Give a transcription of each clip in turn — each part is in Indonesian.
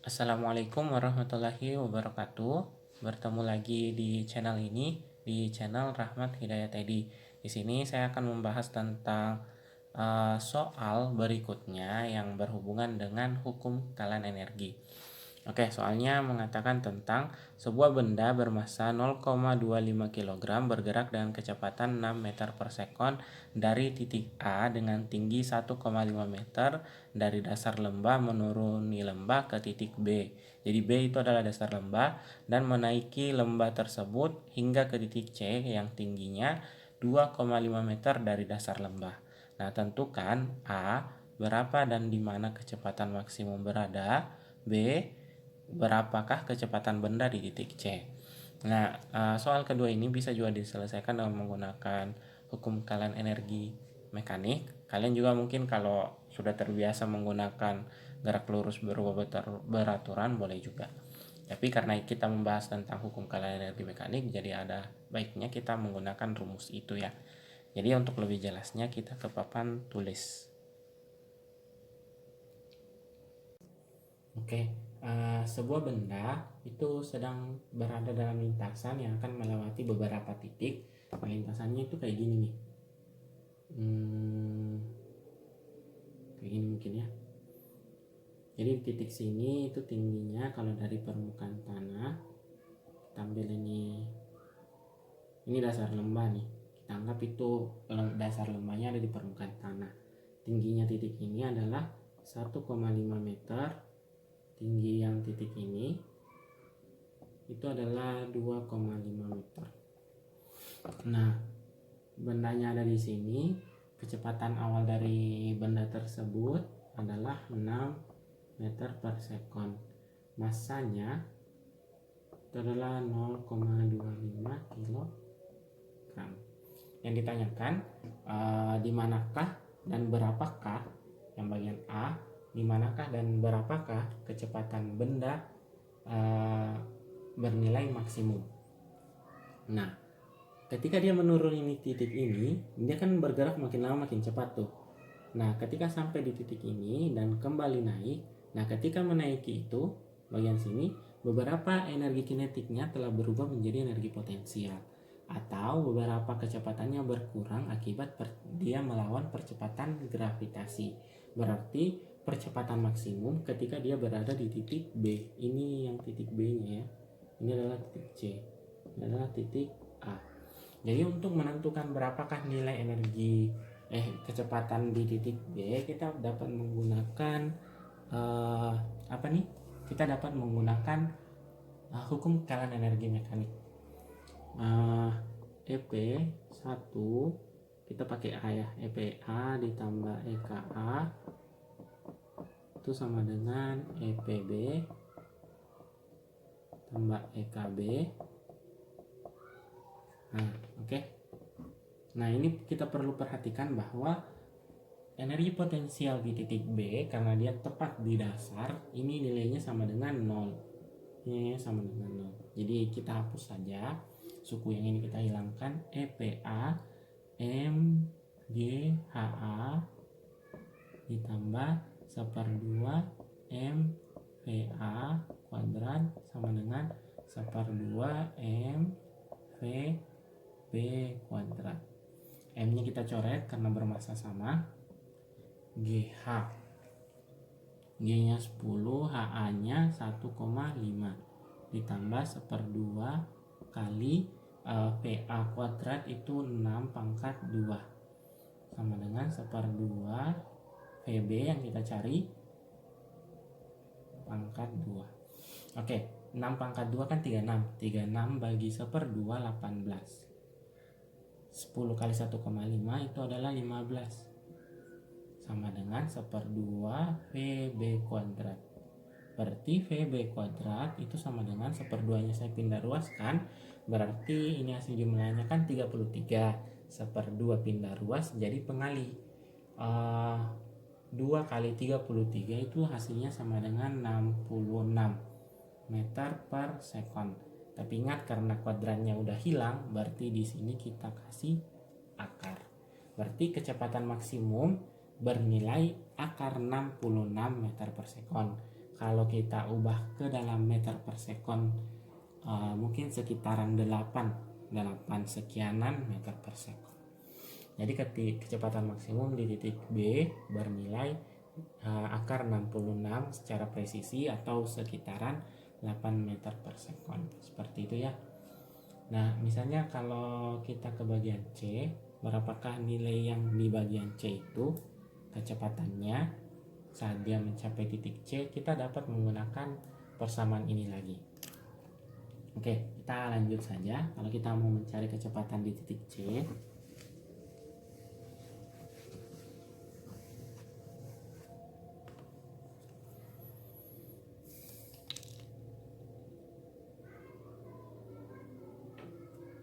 Assalamualaikum warahmatullahi wabarakatuh. Bertemu lagi di channel ini, di channel Rahmat Hidayat Edi. Di sini saya akan membahas tentang soal berikutnya yang berhubungan dengan hukum kalahan energi. Oke, soalnya mengatakan tentang sebuah benda bermassa 0,25 kg bergerak dengan kecepatan 6 meter per sekon dari titik A dengan tinggi 1,5 meter dari dasar lembah menuruni lembah ke titik B. Jadi B itu adalah dasar lembah dan menaiki lembah tersebut hingga ke titik C yang tingginya 2,5 meter dari dasar lembah. Nah, tentukan A berapa dan di mana kecepatan maksimum berada, B berapakah kecepatan benda di titik C. Nah, soal kedua ini bisa juga diselesaikan dengan menggunakan hukum kalahan energi mekanik. Kalian juga mungkin kalau sudah terbiasa menggunakan gerak lurus berubah beraturan boleh juga. Tapi karena kita membahas tentang hukum kalahan energi mekanik, jadi ada baiknya kita menggunakan rumus itu ya. Jadi untuk lebih jelasnya kita ke papan tulis. Oke, sebuah benda itu sedang berada dalam lintasan yang akan melewati beberapa titik. Lintasannya itu kayak gini nih. Kayak gini mungkin ya. Jadi titik sini itu tingginya kalau dari permukaan tanah, kita ambil ini dasar lembah nih. Kita anggap itu dasar lembahnya ada di permukaan tanah. Tingginya titik ini adalah 1,5 meter. Tinggi yang titik ini itu adalah 2,5 meter. Nah, bendanya ada di sini. Kecepatan awal dari benda tersebut adalah 6 meter per sekon. Massanya itu adalah 0,25 kg. Yang ditanyakan di manakah dan berapakah, yang bagian A, di manakah dan berapakah kecepatan benda bernilai maksimum. Nah, ketika dia menuruni titik ini, dia kan bergerak makin lama makin cepat tuh. Nah, ketika sampai di titik ini dan kembali naik, nah ketika menaiki itu, bagian sini, beberapa energi kinetiknya telah berubah menjadi energi potensial. Atau beberapa kecepatannya berkurang akibat dia melawan percepatan gravitasi. Berarti percepatan maksimum ketika dia berada di titik B. Ini yang titik B-nya ya. Ini adalah titik C. Ini adalah titik A. Jadi untuk menentukan berapakah nilai energi kecepatan di titik B, kita dapat menggunakan apa nih? Kita dapat menggunakan hukum kalahan energi mekanik. EP 1 kita pakai A ya. EPA ditambah EKA itu sama dengan EPB tambah EKB. Nah, oke. Nah, ini kita perlu perhatikan bahwa energi potensial di titik B karena dia tepat di dasar, ini nilainya sama dengan 0. Ini sama dengan 0. Jadi kita hapus saja. Suku yang ini kita hilangkan. EPA MGHA ditambah 1/2 MVA kuadrat sama dengan 1/2 MVB kuadrat. M nya kita coret karena bermassa sama. GH, G nya 10, HA nya 1,5 ditambah 1/2 kali VA kuadrat itu 6 pangkat 2 sama dengan 1/2 VB yang kita cari pangkat 2. Oke, 6 pangkat 2 kan 36. 36 bagi 1/2 18. 10 kali 1,5 itu adalah 15. Sama dengan 1/2 VB kuadrat. Berarti VB kuadrat itu sama dengan 1/2 nya saya pindah ruas kan. Berarti ini hasil jumlahnya kan 33. 1/2 pindah ruas jadi pengali. 2 kali 33 itu hasilnya sama dengan 66 meter per sekon. Tapi ingat karena kuadrannya udah hilang, berarti di sini kita kasih akar. Berarti kecepatan maksimum bernilai akar 66 meter per sekon. kalau kita ubah ke dalam meter per sekon, mungkin sekitaran 8 sekianan meter per sekon. Jadi kecepatan maksimum di titik B bernilai akar 66 secara presisi atau sekitaran 8 meter per sekon. Seperti itu ya. Nah, misalnya kalau kita ke bagian C, berapakah nilai yang di bagian C itu kecepatannya saat dia mencapai titik C? Kita dapat menggunakan persamaan ini lagi. Oke, kita lanjut saja. Kalau kita mau mencari kecepatan di titik C,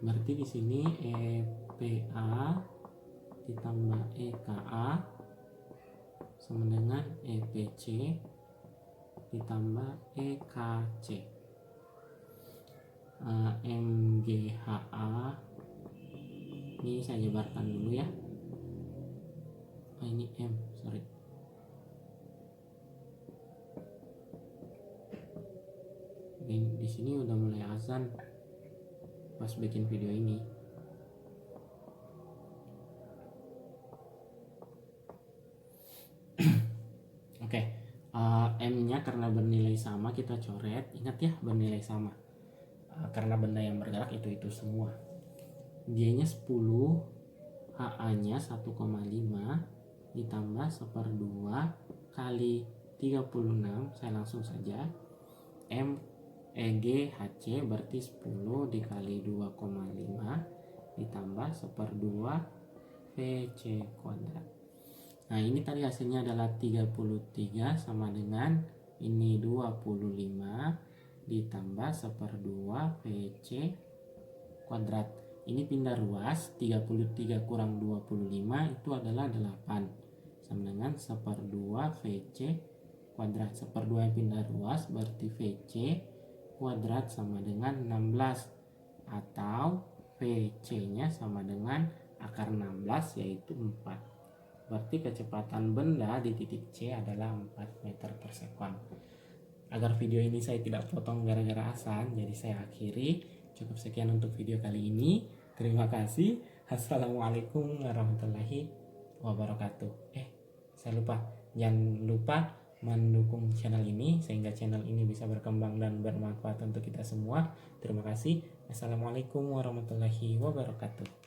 berarti di sini EPA ditambah EKA sama dengan EPC ditambah EKC. MGHA ini saya jabarkan dulu ya. Ini M, sorry. Di sini udah mulai azan pas bikin video ini. Oke, M-nya karena bernilai sama kita coret. Ingat ya, bernilai sama. Karena benda yang bergerak itu semua. G-nya 10, HA-nya 1,5 ditambah 1/2 kali 36, saya langsung saja. M EG HC berarti 10 dikali 2,5 ditambah 1/2 VC kuadrat. Nah, ini tadi hasilnya adalah 33 sama dengan ini 25 ditambah 1/2 VC kuadrat. Ini pindah ruas, 33 kurang 25 itu adalah 8 sama dengan 1/2 VC kuadrat. 1/2 yang pindah ruas berarti VC kuadrat sama dengan 16 atau VC nya sama dengan akar 16 yaitu 4. Berarti kecepatan benda di titik C adalah 4 meter per sekon. Agar video ini saya tidak potong gara-gara azan, jadi saya akhiri. Cukup sekian untuk video kali ini. Terima kasih. Assalamualaikum warahmatullahi wabarakatuh. Saya lupa. Jangan lupa mendukung channel ini sehingga channel ini bisa berkembang dan bermanfaat untuk kita semua. Terima kasih. Assalamualaikum warahmatullahi wabarakatuh.